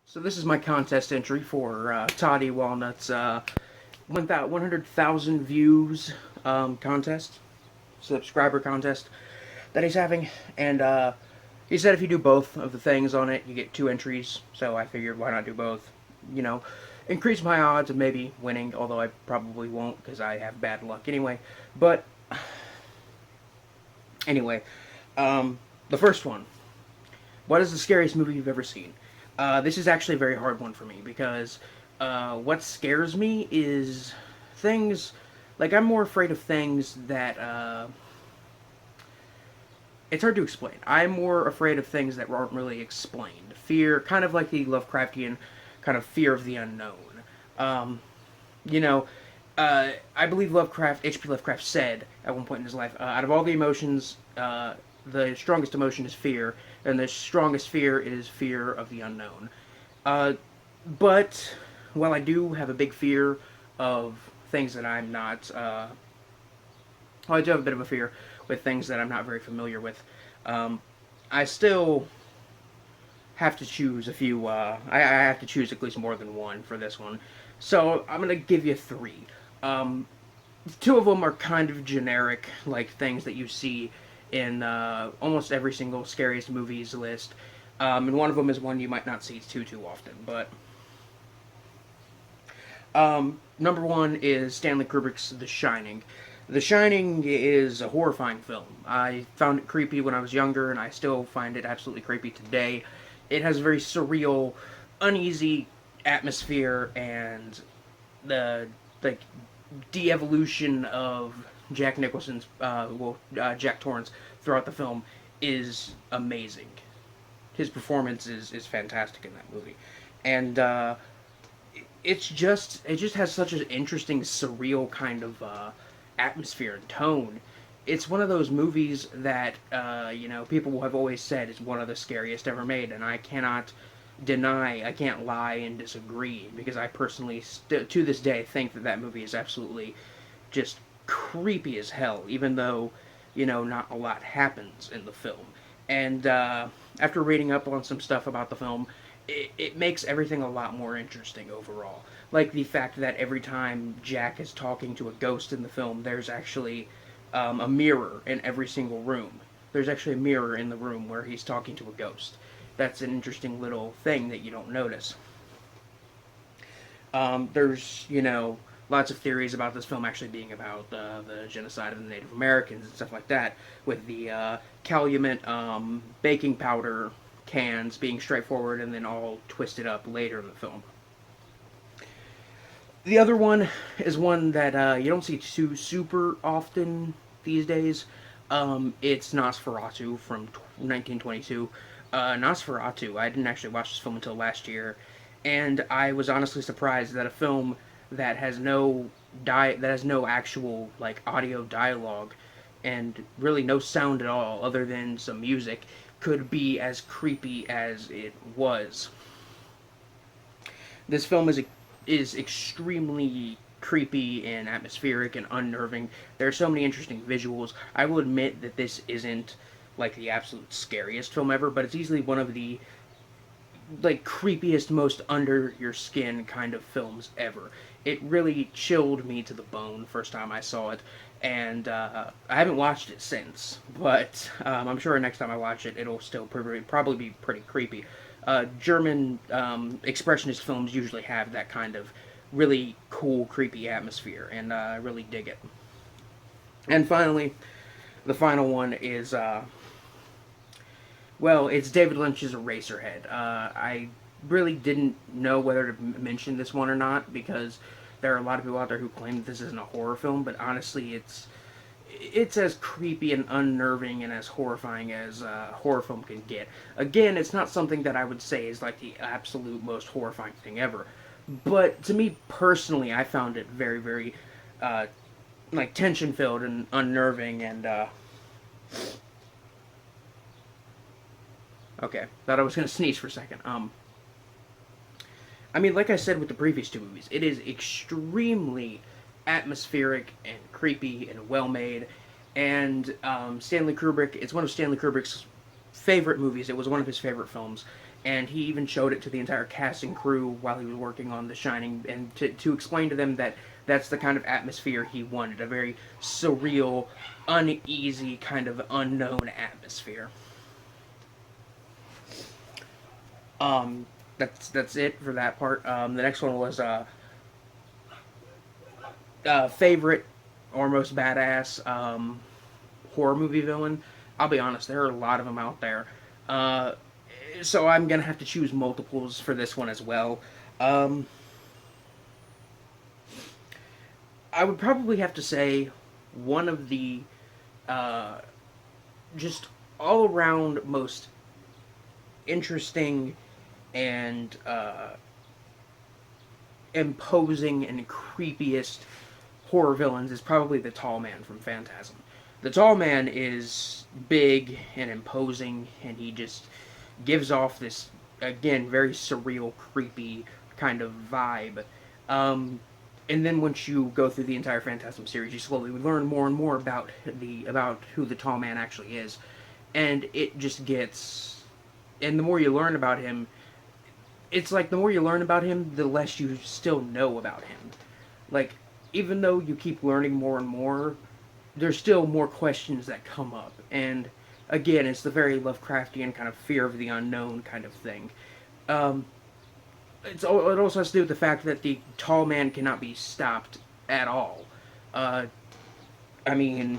So this is my contest entry for Toddy Walnuts 100,000 views contest, subscriber contest that he's having. And he said if you do both of the things on it, you get 2 entries. So I figured why not do both? You know, increase my odds of maybe winning, although I probably won't because I have bad luck anyway. But anyway, the first one. What is the scariest movie you've ever seen? This is actually a very hard one for me because what scares me is things like I'm more afraid of things that it's hard to explain. I'm more afraid of things that aren't really explained. Fear, kind of like the Lovecraftian kind of fear of the unknown. Um, you know, I believe H.P. Lovecraft said at one point in his life, out of all the emotions, the strongest emotion is fear, and the strongest fear is fear of the unknown. Uh, but while I do have a big fear of things that I'm not, well, I do have a bit of a fear with things that I'm not very familiar with. Um, I still have to choose a few. I have to choose at least more than one for this one. So I'm gonna give you three. Um, Two of them are kind of generic, like things that you see in almost every single scariest movies list. And one of them is one you might not see too often. But number one is Stanley Kubrick's The Shining. The Shining is a horrifying film. I found it creepy when I was younger, and I still find it absolutely creepy today. It has a very surreal, uneasy atmosphere, and the like de-evolution of Jack Nicholson's, Jack Torrance throughout the film is amazing. His performance is fantastic in that movie, and it just has such an interesting, surreal kind of atmosphere and tone. It's one of those movies that people have always said is one of the scariest ever made, and I cannot deny, I can't lie and disagree because I personally, to this day, think that that movie is absolutely just creepy as hell, even though not a lot happens in the film. And after reading up on some stuff about the film, it makes everything a lot more interesting overall. Like the fact that every time Jack is talking to a ghost in the film, there's actually a mirror in every single room. There's actually a mirror in the room where he's talking to a ghost. That's an interesting little thing that you don't notice. There's, lots of theories about this film actually being about the genocide of the Native Americans and stuff like that, with the Calumet baking powder cans being straightforward and then all twisted up later in the film. The other one is one that you don't see too super often these days. It's Nosferatu from 1922. Nosferatu, I didn't actually watch this film until last year, and I was honestly surprised that a film that has no actual like audio dialogue and really no sound at all other than some music could be as creepy as it was. This film is extremely creepy and atmospheric and unnerving. There are so many interesting visuals. I will admit that this isn't like the absolute scariest film ever, but it's easily one of the like creepiest, most under your skin kind of films ever. It really chilled me to the bone first time I saw it, and I haven't watched it since. But I'm sure next time I watch it, it'll still probably be pretty creepy. German expressionist films usually have that kind of really cool, creepy atmosphere, and I really dig it. And finally, the final one is well, it's David Lynch's Eraserhead. I really didn't know whether to mention this one or not because there are a lot of people out there who claim that this isn't a horror film, but honestly, it's as creepy and unnerving and as horrifying as a horror film can get. Again, it's not something that I would say is like the absolute most horrifying thing ever, but to me personally, I found it very, very like tension filled and unnerving and okay, thought I was gonna sneeze for a second. I mean, like I said with the previous two movies, it is extremely atmospheric and creepy and well made. And Stanley Kubrick, it's one of Stanley Kubrick's favorite movies. It was one of his favorite films. and he even showed it to the entire cast and crew while he was working on The Shining, and to explain to them that that's the kind of atmosphere he wanted, a very surreal, uneasy, kind of unknown atmosphere. Um, that's it for that part. The next one was favorite or most badass horror movie villain. I'll be honest, there are a lot of them out there. Uh, so I'm gonna have to choose multiples for this one as well. Um, I would probably have to say one of the uh, just all around most interesting and imposing and creepiest horror villains is probably the Tall Man from Phantasm. The Tall Man is big and imposing, and he just gives off this, again, very surreal, creepy kind of vibe. Um, and then once you go through the entire Phantasm series, you slowly learn more and more about who the Tall Man actually is, and it just gets. And the more you learn about him, it's like the more you learn about him, the less you still know about him. Like, even though you keep learning more and more, there's still more questions that come up. And again, it's the very Lovecraftian kind of fear of the unknown kind of thing. Um, it also has to do with the fact that the tall man cannot be stopped at all. Uh, I mean,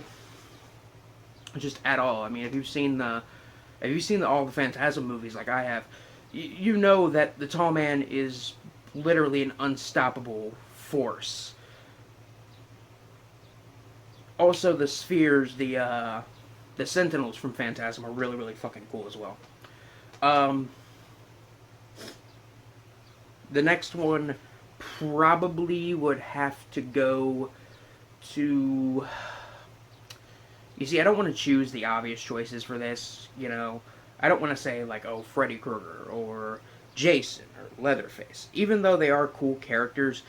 just at all. I mean, if you've seen all the Phantasm movies like I have, you know that the tall man is literally an unstoppable force. Also, the spheres, the Sentinels from Phantasm are really really fucking cool as well. Um, the next one probably would have to go to. You see, I don't want to choose the obvious choices for this. I don't want to say like, oh, Freddy Krueger or Jason or Leatherface. Even though they are cool characters,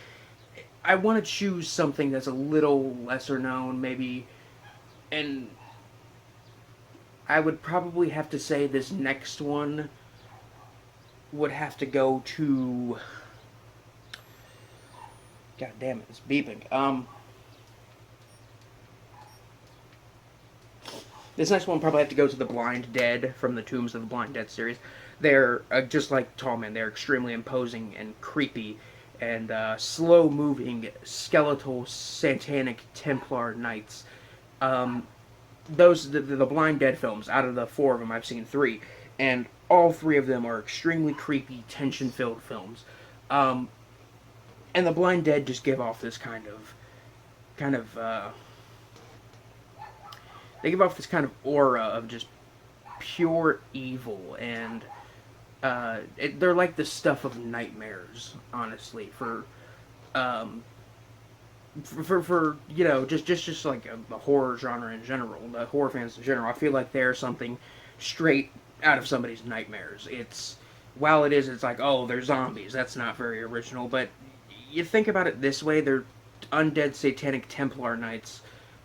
I want to choose something that's a little lesser known, maybe. And I would probably have to say this next one would have to go to. God damn it, it's beeping. This next one probably have to go to the Blind Dead from the Tombs of the Blind Dead series. They're just like Tall Man. They're extremely imposing and creepy, and slow-moving skeletal satanic Templar knights. Um, the Blind Dead films. Out of the four of them, I've seen three, and all three of them are extremely creepy, tension-filled films. Um, and the Blind Dead just give off this kind of they give off this kind of aura of just pure evil, and they're like the stuff of nightmares, honestly. Um, for just like the horror genre in general, the horror fans in general, I feel like they're something straight out of somebody's nightmares. While it's like, oh, they're zombies. That's not very original, but you think about it this way: they're undead satanic Templar knights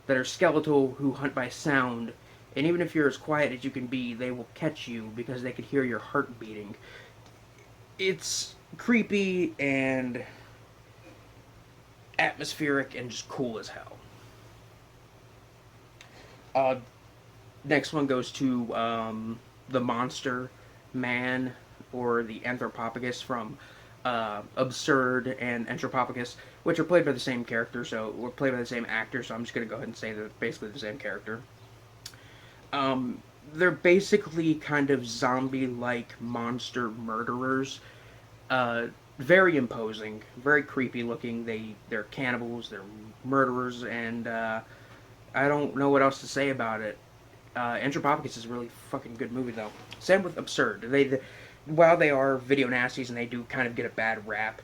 that are skeletal who hunt by sound, and even if you're as quiet as you can be, they will catch you because they can hear your heart beating. It's creepy and atmospheric and just cool as hell. Uh, Next one goes to the Monster Man, or the Anthropophagus from Absurd and Anthropophagus, which are played by the same character, so we're played by the same actor. So I'm just gonna go ahead and say they're basically the same character. They're basically kind of zombie-like monster murderers. Very imposing, very creepy looking. They're cannibals, they're murderers, and I don't know what else to say about it. Anthropophagus is a really fucking good movie though. Same with Absurd. While they are video nasties and they do kind of get a bad rap,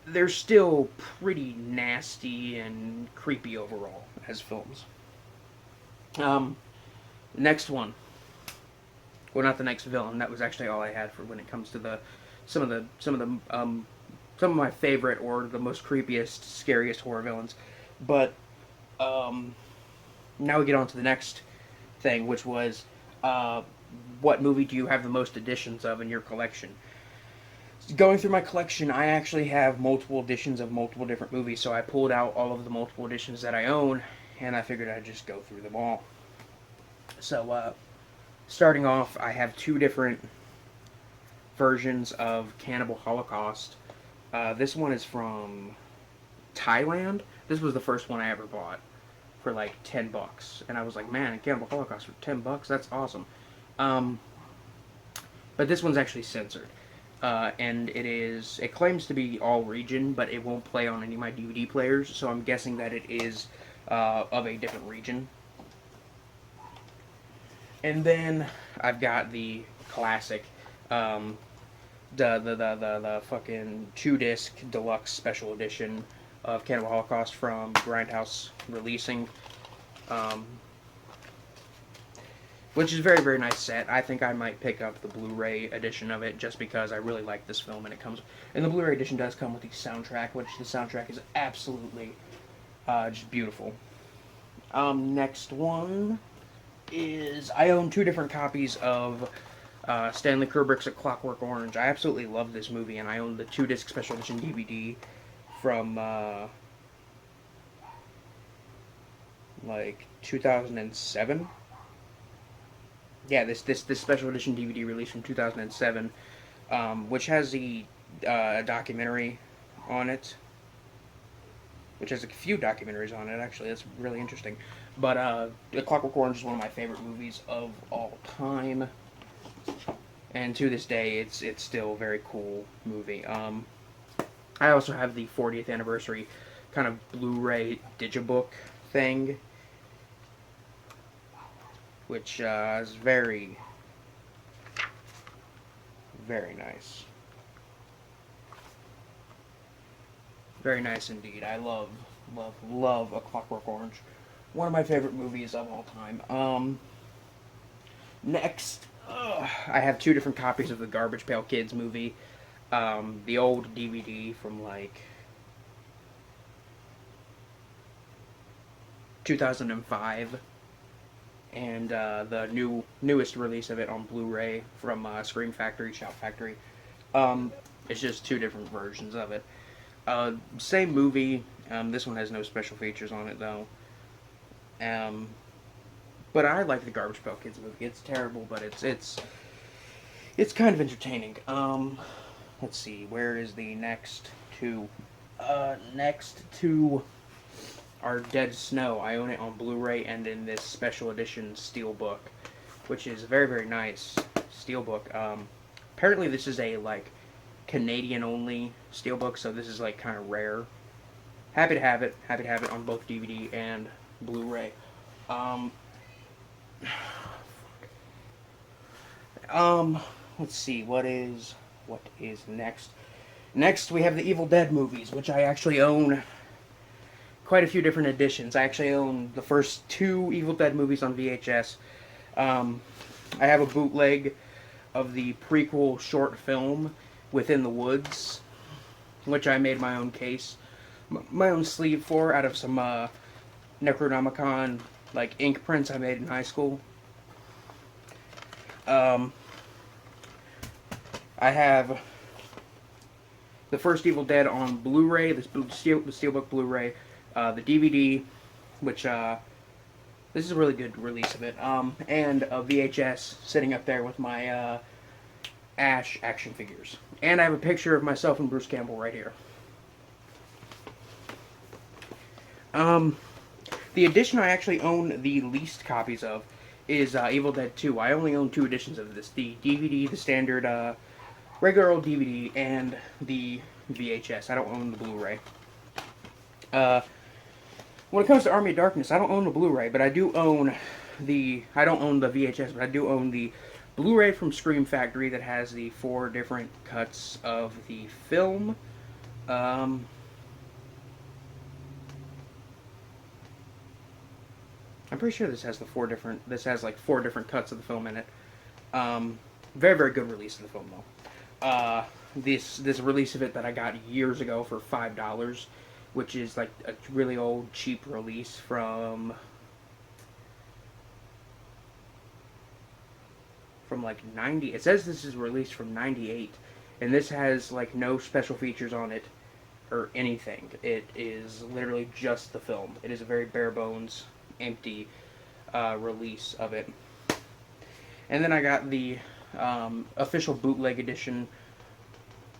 they're still pretty nasty and creepy overall as films. Um, Next one. Well, not the next villain. That was actually all I had for when it comes to some of my favorite or the most creepiest, scariest horror villains. But now we get on to the next thing, which was what movie do you have the most editions of in your collection? Going through my collection, I actually have multiple editions of multiple different movies, so I pulled out all of the multiple editions that I own, and I figured I'd just go through them all. So, starting off, I have two different versions of Cannibal Holocaust. This one is from Thailand. This was the first one I ever bought for like $10, and I was like, man, Cannibal Holocaust for $10, that's awesome. Um, but this one's actually censored. And it claims to be all region, but it won't play on any of my DVD players, so I'm guessing that it is of a different region. And then I've got the classic, the fucking 2-disc deluxe special edition of Cannibal Holocaust from Grindhouse Releasing, um, which is a very, very nice set. I think I might pick up the Blu-ray edition of it just because I really like this film, and the Blu-ray edition does come with the soundtrack, which the soundtrack is absolutely just beautiful. Next one is I own two different copies of Stanley Kubrick's A Clockwork Orange. I absolutely love this movie, and I own the 2-disc special edition DVD from like 2007. Yeah, this special edition DVD released from 2007, which has the documentary on it, which has a few documentaries on it, actually. That's really interesting. But The Clockwork Orange is one of my favorite movies of all time, and to this day, it's still a very cool movie. I also have the 40th anniversary kind of Blu-ray digibook thing, which is very, very nice. Very nice indeed. I love, love, love A Clockwork Orange. One of my favorite movies of all time. Next, I have two different copies of the Garbage Pail Kids movie. The old DVD from like 2005. And the newest release of it on Blu-ray from Scream Factory, Shout Factory. It's just two different versions of it. Same movie. This one has no special features on it though. But I like the Garbage Pail Kids movie. It's terrible, but it's kind of entertaining. Let's see, where is the next two? Next two are Dead Snow. I own it on Blu-ray and in this special edition steelbook, which is a very, very nice steelbook. Apparently this is a like Canadian only steelbook, so this is like kind of rare. Happy to have it. Happy to have it on both DVD and Blu-ray. Let's see, what is next? Next we have the Evil Dead movies, which I actually own quite a few different editions. I actually own the first two Evil Dead movies on VHS. I have a bootleg of the prequel short film Within the Woods, which I made my own case, my own sleeve for out of some Necronomicon like ink prints I made in high school. I have the first Evil Dead on Blu-ray, the Steelbook Blu-ray, the DVD, which this is a really good release of it, and a VHS sitting up there with my Ash action figures. And I have a picture of myself and Bruce Campbell right here. The edition I actually own the least copies of is Evil Dead 2. I only own two editions of this. The DVD, the standard regular old DVD, and the VHS. I don't own the Blu-ray. When it comes to Army of Darkness, I don't own the Blu-ray, but I do own I don't own the VHS, but I do own the Blu-ray from Scream Factory that has the 4 different cuts of the film. I'm pretty sure this has like 4 different cuts of the film in it. Very, very good release of the film though. This release of it that I got years ago for $5, which is like a really old, cheap release from like 90. It says this is released from 98. And this has like no special features on it or anything. It is literally just the film. It is a very bare bones, empty release of it. And then I got the official bootleg edition,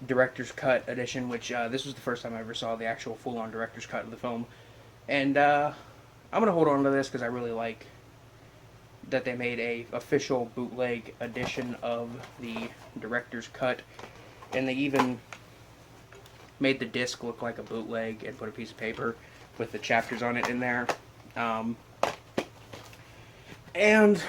director's cut edition, which this was the first time I ever saw the actual full-on director's cut of the film. And I'm gonna hold on to this because I really like that they made a official bootleg edition of the director's cut, and they even made the disc look like a bootleg and put a piece of paper with the chapters on it in there. And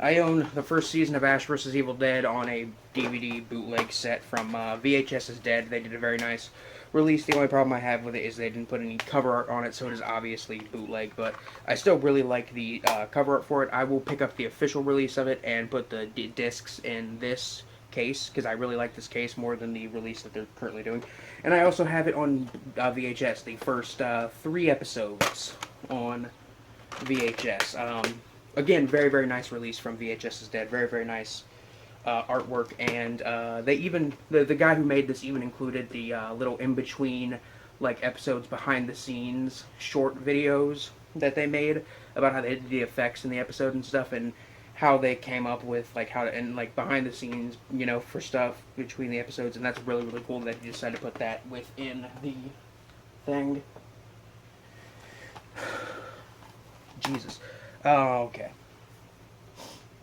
I own the first season of Ash vs. Evil Dead on a DVD bootleg set from VHS is Dead. They did a very nice release. The only problem I have with it is they didn't put any cover art on it, so it is obviously bootleg, but I still really like the cover art for it. I will pick up the official release of it and put the discs in this case, because I really like this case more than the release that they're currently doing. And I also have it on VHS, the first 3 episodes on VHS. Again, very, very nice release from VHS is Dead. Very, very nice artwork, and they even, the guy who made this even included the little in-between, like, episodes behind the scenes short videos that they made about how they did the effects in the episode and stuff, and how they came up with, like, how to, and, like, behind the scenes, you know, for stuff between the episodes, and that's really, really cool that you decided to put that within the thing. Jesus. Okay.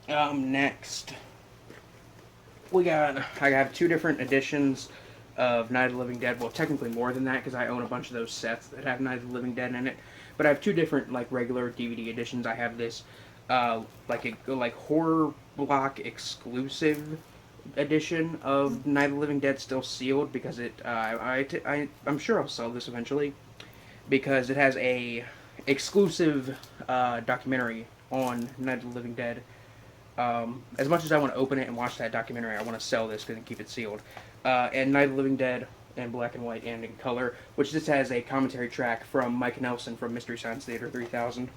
Next. I have 2 different editions of Night of the Living Dead. Well, technically more than that, because I own a bunch of those sets that have Night of the Living Dead in it. But I have 2 different, like, regular DVD editions. I have this, like horror block exclusive edition of Night of the Living Dead, still sealed, because it, I'm sure I'll sell this eventually, because it has a exclusive documentary on Night of the Living Dead. As much as I want to open it and watch that documentary, I want to sell this and keep it sealed. And Night of the Living Dead in black and white and in color, which this has a commentary track from Mike Nelson from Mystery Science Theater 3000.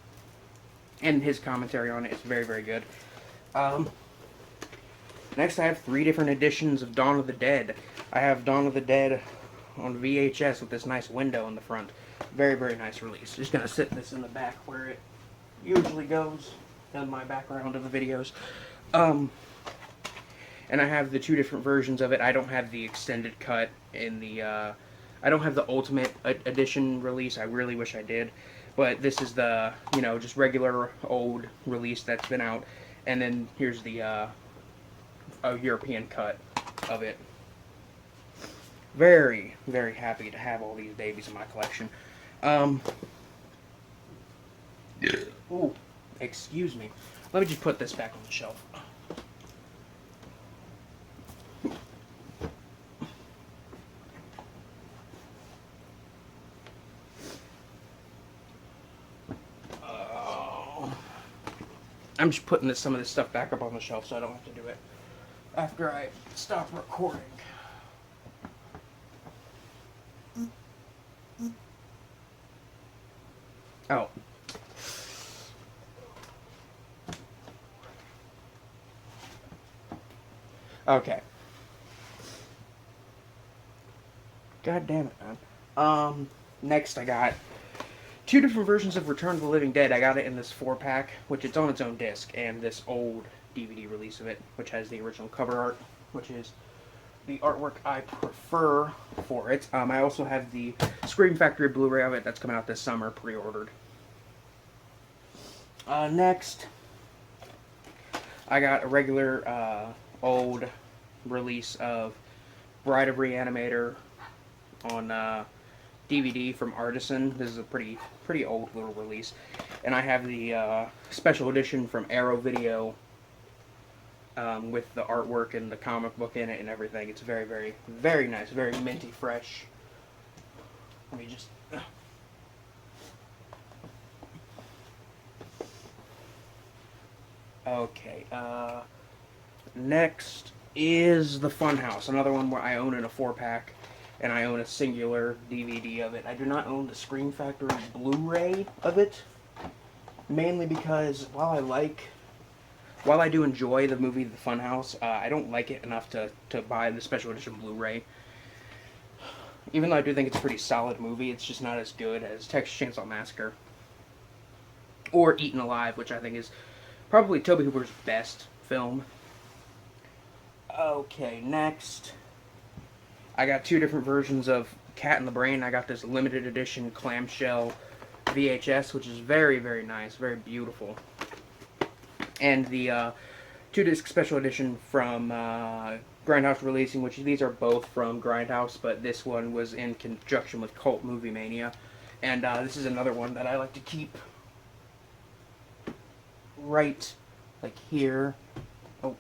And his commentary on it is very, very good. Next, I have 3 different editions of Dawn of the Dead. I have Dawn of the Dead on VHS with this nice window in the front. Very, very nice release. Just going to sit this in the back where it usually goes in my background of the videos. And I have the 2 different versions of it. I don't have the extended cut in the, I don't have the Ultimate Edition release. I really wish I did. But this is the, you know, just regular old release that's been out. And then here's the a European cut of it. Very, very happy to have all these babies in my collection. Ooh, excuse me. Let me just put this back on the shelf. I'm just putting some of this stuff back up on the shelf so I don't have to do it after I stop recording. Oh. Okay. God damn it, man. Next I got 2 different versions of Return of the Living Dead. I got it in this 4-pack, which it's on its own disc, and this old DVD release of it, which has the original cover art, which is the artwork I prefer for it. I also have the Scream Factory Blu-ray of it that's coming out this summer, pre-ordered. Next, I got a regular old release of Bride of Reanimator on DVD from Artisan. This is a pretty old little release. And I have the special edition from Arrow Video with the artwork and the comic book in it and everything. It's very, very, very nice. Very minty fresh. Let me just... Okay, next is the Funhouse, another one where I own in a 4-pack, and I own a singular DVD of it. I do not own the Scream Factory Blu-ray of it, mainly because while I like while I do enjoy the movie The Funhouse, I don't like it enough to buy the special edition Blu-ray. Even though I do think it's a pretty solid movie, it's just not as good as Texas Chainsaw Massacre or Eaten Alive, which I think is probably Tobe Hooper's best film. Okay, next. I got two different versions of Cat in the Brain. I got this limited edition clamshell VHS, which is very, very nice, very beautiful. And the two-disc special edition from Grindhouse Releasing, which these are both from Grindhouse, but this one was in conjunction with Cult Movie Mania. And this is another one that I like to keep right, like here. Oh.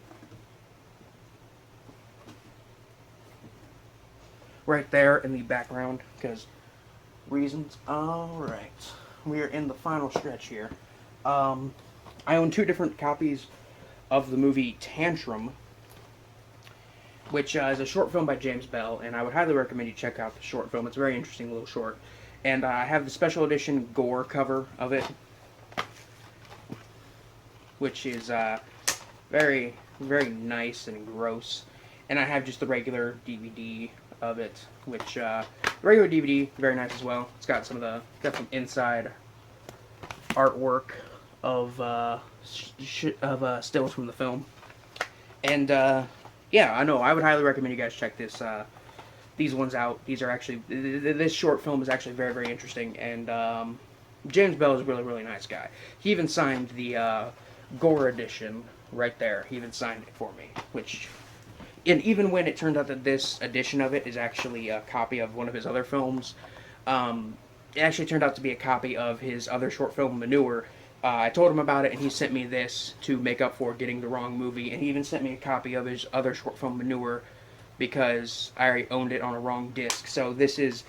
Right there in the background, because reasons. Alright. We are in the final stretch here. I own two different copies of the movie Tantrum, which is a short film by James Bell, and I would highly recommend you check out the short film. It's a very interesting little short. And I have the special edition gore cover of it, which is very, very nice and gross. And I have just the regular DVD of it, which regular DVD, very nice as well. It's got some inside artwork of stills from the film. And yeah, I know I would highly recommend you guys check these ones out. These are actually, this short film is actually very, very interesting, and James Bell is a really, really nice guy. He even signed the gore edition right there. He even signed it for me, which, and even when it turned out that this edition of it is actually a copy of one of his other films, it actually turned out to be a copy of his other short film, Manure. I told him about it, and he sent me this to make up for getting the wrong movie, and he even sent me a copy of his other short film, Manure, because I already owned it on a wrong disc. So this is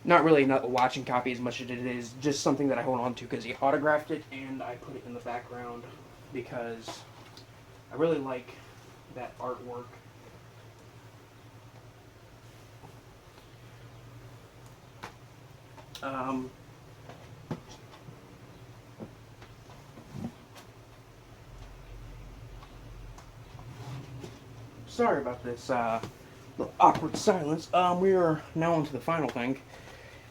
not really a watching copy as much as it is just something that I hold on to because he autographed it, and I put it in the background because I really like that artwork. Sorry about this little awkward silence. We are now on to the final thing.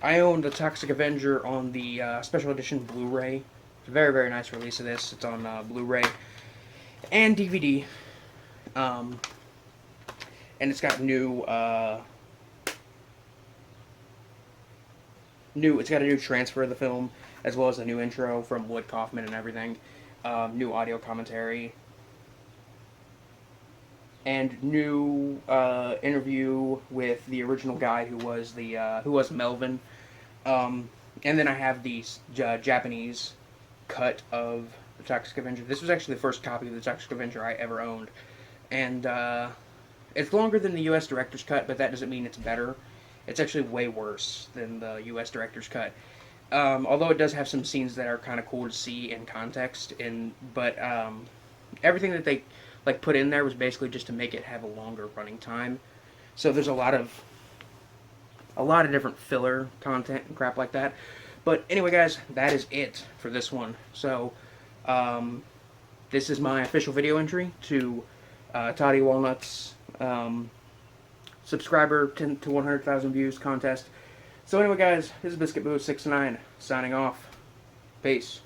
I own the Toxic Avenger on the special edition Blu-ray. It's a very, very nice release of this. It's on Blu-ray and DVD. And it's got it's got a new transfer of the film, as well as a new intro from Lloyd Kaufman and everything. New audio commentary. And new interview with the original guy who was Melvin. And then I have the Japanese cut of the Toxic Avenger. This was actually the first copy of the Toxic Avenger I ever owned. And it's longer than the U.S. Director's Cut, but that doesn't mean it's better. It's actually way worse than the U.S. Director's Cut. Although it does have some scenes that are kind of cool to see in context, but everything that they put in there was basically just to make it have a longer running time. So there's a lot of different filler content and crap like that. But anyway, guys, that is it for this one. So this is my official video entry to Todd Walnuts subscriber 10 to 100,000 views contest. So anyway, guys, this is Biscuit Boo 69 signing off. Peace.